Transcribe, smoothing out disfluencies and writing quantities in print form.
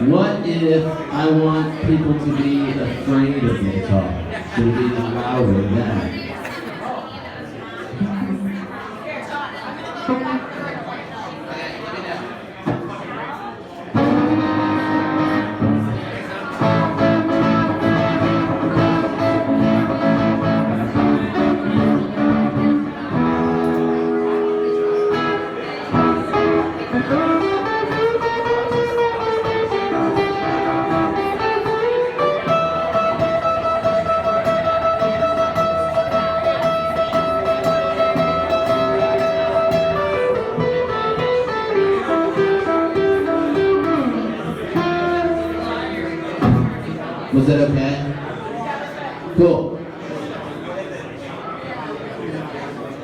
What if I want people to be afraid of me talking? Should it be louder than that? Was that okay? Cool.